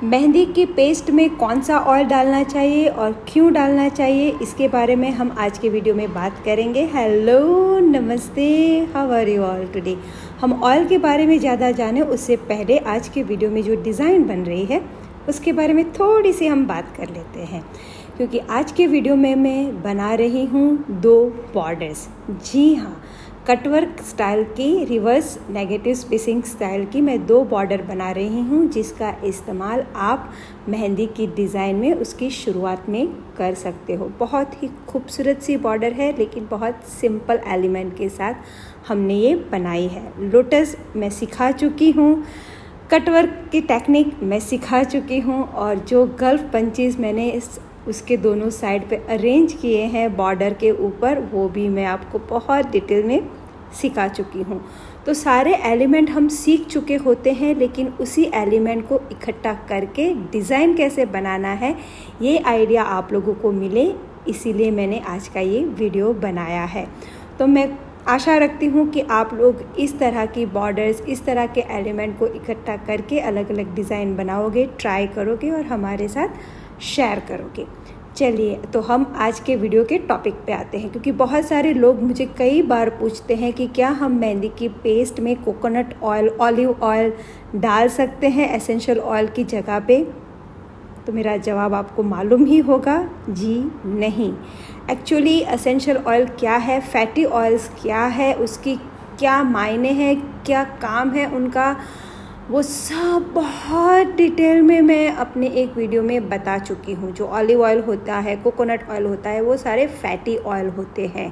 मेहंदी की पेस्ट में कौन सा ऑयल डालना चाहिए और क्यों डालना चाहिए, इसके बारे में हम आज के वीडियो में बात करेंगे। हेलो, नमस्ते, how are you all today. हम ऑयल के बारे में ज़्यादा जाने उससे पहले आज के वीडियो में जो डिज़ाइन बन रही है उसके बारे में थोड़ी सी हम बात कर लेते हैं, क्योंकि आज के वीडियो में मैं बना रही हूँ 2 बॉर्डर्स। जी हाँ, कटवर्क स्टाइल की, रिवर्स नेगेटिव स्पेसिंग स्टाइल की मैं 2 बॉर्डर बना रही हूँ, जिसका इस्तेमाल आप मेहंदी की डिज़ाइन में उसकी शुरुआत में कर सकते हो। बहुत ही खूबसूरत सी बॉर्डर है, लेकिन बहुत सिंपल एलिमेंट के साथ हमने ये बनाई है। लोटस मैं सिखा चुकी हूँ, कटवर्क की टेक्निक मैं सिखा चुकी हूँ, और जो गल्फ पंचेस मैंने उसके दोनों साइड पे अरेंज किए हैं बॉर्डर के ऊपर, वो भी मैं आपको बहुत डिटेल में सिखा चुकी हूँ। तो सारे एलिमेंट हम सीख चुके होते हैं, लेकिन उसी एलिमेंट को इकट्ठा करके डिज़ाइन कैसे बनाना है ये आइडिया आप लोगों को मिले, इसीलिए मैंने आज का ये वीडियो बनाया है। तो मैं आशा रखती हूँ कि आप लोग इस तरह की बॉर्डर्स, इस तरह के एलिमेंट को इकट्ठा करके अलग अलग डिज़ाइन बनाओगे, ट्राई करोगे और हमारे साथ शेयर करोगे। चलिए, तो हम आज के वीडियो के टॉपिक पे आते हैं, क्योंकि बहुत सारे लोग मुझे कई बार पूछते हैं कि क्या हम मेहंदी की पेस्ट में कोकोनट ऑयल, ऑलिव ऑयल डाल सकते हैं एसेंशियल ऑयल की जगह पे। तो मेरा जवाब आपको मालूम ही होगा, जी नहीं। एक्चुअली एसेंशियल ऑयल क्या है, फैटी ऑयल्स क्या है, उसकी क्या मायने हैं, क्या काम है उनका, वो सब बहुत डिटेल में मैं अपने एक वीडियो में बता चुकी हूँ। जो ऑलिव ऑयल होता है, कोकोनट ऑयल होता है, वो सारे फैटी ऑयल होते हैं,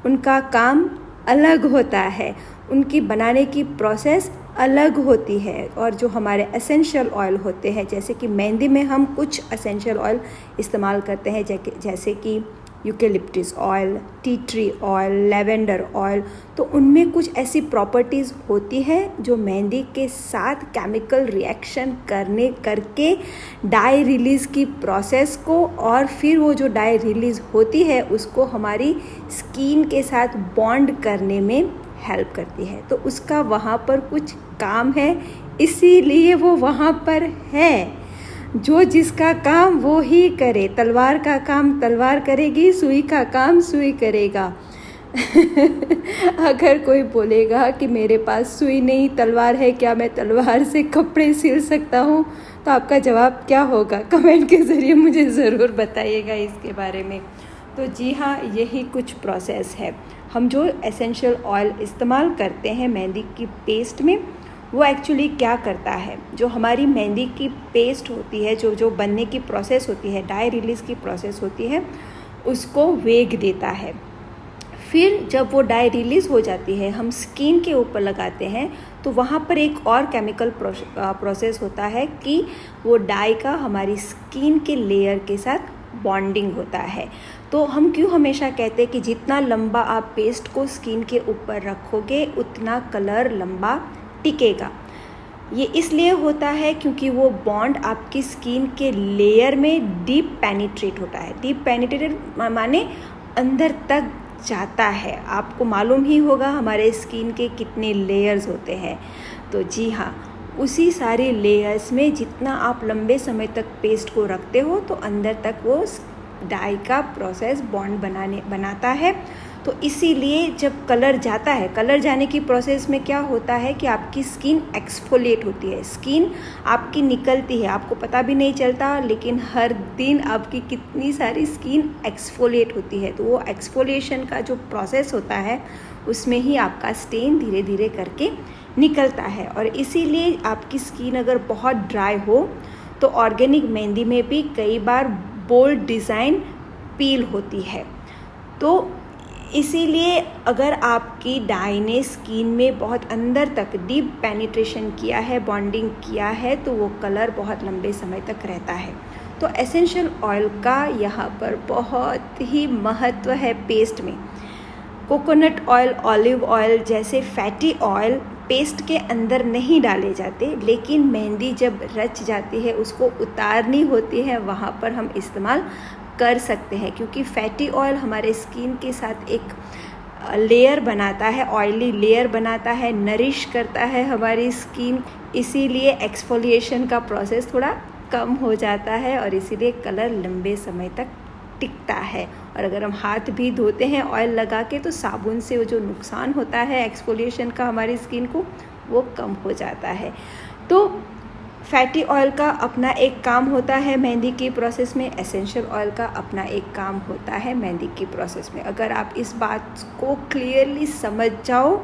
उनका काम अलग होता है, उनकी बनाने की प्रोसेस अलग होती है। और जो हमारे एसेंशियल ऑयल होते हैं, जैसे कि मेहंदी में हम कुछ एसेंशियल ऑयल इस्तेमाल करते हैं, जैसे कि eucalyptus oil, tea tree oil, lavender oil, तो उनमें कुछ ऐसी प्रॉपर्टीज़ होती है जो मेहंदी के साथ केमिकल रिएक्शन करके डाई रिलीज़ की प्रोसेस को, और फिर वो जो डाई रिलीज़ होती है उसको हमारी स्किन के साथ बॉन्ड करने में हेल्प करती है। तो उसका वहाँ पर कुछ काम है, इसीलिए वो वहाँ पर है। जो जिसका काम वो ही करे, तलवार का काम तलवार करेगी, सुई का काम सुई करेगा। अगर कोई बोलेगा कि मेरे पास सुई नहीं तलवार है, क्या मैं तलवार से कपड़े सिल सकता हूँ, तो आपका जवाब क्या होगा? कमेंट के ज़रिए मुझे ज़रूर बताइएगा इसके बारे में। तो जी हाँ, यही कुछ प्रोसेस है। हम जो एसेंशियल ऑयल इस्तेमाल करते हैं मेहंदी की पेस्ट में, वो एक्चुअली क्या करता है, जो हमारी मेहंदी की पेस्ट होती है, जो बनने की प्रोसेस होती है, डाई रिलीज़ की प्रोसेस होती है, उसको वेग देता है। फिर जब वो डाई रिलीज़ हो जाती है, हम स्किन के ऊपर लगाते हैं, तो वहाँ पर एक और केमिकल प्रोसेस होता है कि वो डाई का हमारी स्किन के लेयर के साथ बॉन्डिंग होता है। तो हम क्यों हमेशा कहते हैं कि जितना लंबा आप पेस्ट को स्किन के ऊपर रखोगे उतना कलर लंबा टिकेगा। ये इसलिए होता है क्योंकि वो बॉन्ड आपकी स्किन के लेयर में डीप पेनिट्रेट होता है। डीप पेनिट्रेट माने अंदर तक जाता है। आपको मालूम ही होगा हमारे स्किन के कितने लेयर्स होते हैं। तो जी हाँ, उसी सारे लेयर्स में जितना आप लंबे समय तक पेस्ट को रखते हो, तो अंदर तक वो डाई का प्रोसेस बॉन्ड बनाता है। तो इसीलिए जब कलर जाता है, कलर जाने की प्रोसेस में क्या होता है कि आपकी स्किन एक्सफोलिएट होती है, स्किन आपकी निकलती है, आपको पता भी नहीं चलता, लेकिन हर दिन आपकी कितनी सारी स्किन एक्सफोलिएट होती है। तो वो एक्सफोलिएशन का जो प्रोसेस होता है, उसमें ही आपका स्टेन धीरे धीरे करके निकलता है। और इसीलिए आपकी स्किन अगर बहुत ड्राई हो, तो ऑर्गेनिक मेहंदी में भी कई बार बोल्ड डिज़ाइन पील होती है। तो इसीलिए अगर आपकी डाई ने स्किन में बहुत अंदर तक डीप पेनिट्रेशन किया है, बॉन्डिंग किया है, तो वो कलर बहुत लंबे समय तक रहता है। तो एसेंशियल ऑयल का यहाँ पर बहुत ही महत्व है पेस्ट में। कोकोनट ऑयल, ऑलिव ऑयल जैसे फैटी ऑयल पेस्ट के अंदर नहीं डाले जाते, लेकिन मेहंदी जब रच जाती है, उसको उतारनी होती है, वहाँ पर हम इस्तेमाल कर सकते हैं, क्योंकि फैटी ऑयल हमारे स्किन के साथ एक लेयर बनाता है, ऑयली लेयर बनाता है, नरिश करता है हमारी स्किन, इसीलिए एक्सफोलिएशन का प्रोसेस थोड़ा कम हो जाता है और इसीलिए कलर लंबे समय तक टिकता है। और अगर हम हाथ भी धोते हैं ऑयल लगा के तो साबुन से वो जो नुकसान होता है एक्सफोलिएशन का हमारी स्किन को, वो कम हो जाता है। तो फैटी ऑयल का अपना एक काम होता है मेहंदी की प्रोसेस में, एसेंशियल ऑयल का अपना एक काम होता है मेहंदी की प्रोसेस में। अगर आप इस बात को क्लियरली समझ जाओ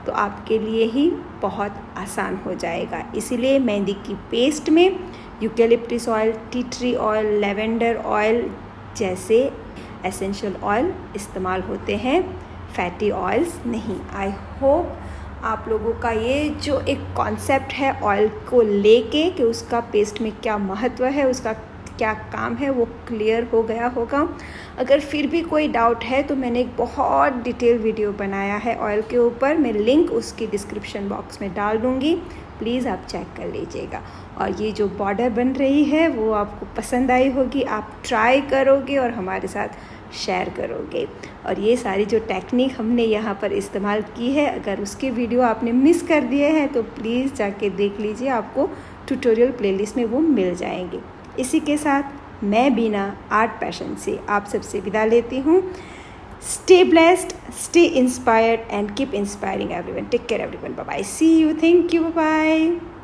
तो आपके लिए ही बहुत आसान हो जाएगा। इसीलिए मेहंदी की पेस्ट में eucalyptus oil, tea tree oil, lavender oil जैसे एसेंशियल ऑयल इस्तेमाल होते हैं, फैटी ऑयल्स नहीं। आई होप आप लोगों का ये जो एक कॉन्सेप्ट है ऑयल को लेके कि उसका पेस्ट में क्या महत्व है, उसका क्या काम है, वो क्लियर हो गया होगा। अगर फिर भी कोई डाउट है तो मैंने एक बहुत डिटेल वीडियो बनाया है ऑयल के ऊपर, मैं लिंक उसकी डिस्क्रिप्शन बॉक्स में डाल दूँगी, प्लीज़ आप चेक कर लीजिएगा। और ये जो बॉर्डर बन रही है वो आपको पसंद आई होगी, आप ट्राई करोगे और हमारे साथ शेयर करोगे। और ये सारी जो टेक्निक हमने यहाँ पर इस्तेमाल की है, अगर उसके वीडियो आपने मिस कर दिए हैं तो प्लीज़ जाके देख लीजिए, आपको ट्यूटोरियल प्लेलिस्ट में वो मिल जाएंगे। इसी के साथ मैं बीना आर्ट पैशन से आप सबसे विदा लेती हूँ। Stay blessed, stay inspired and keep inspiring everyone. Take care everyone, bye bye, see you, thank you, bye bye.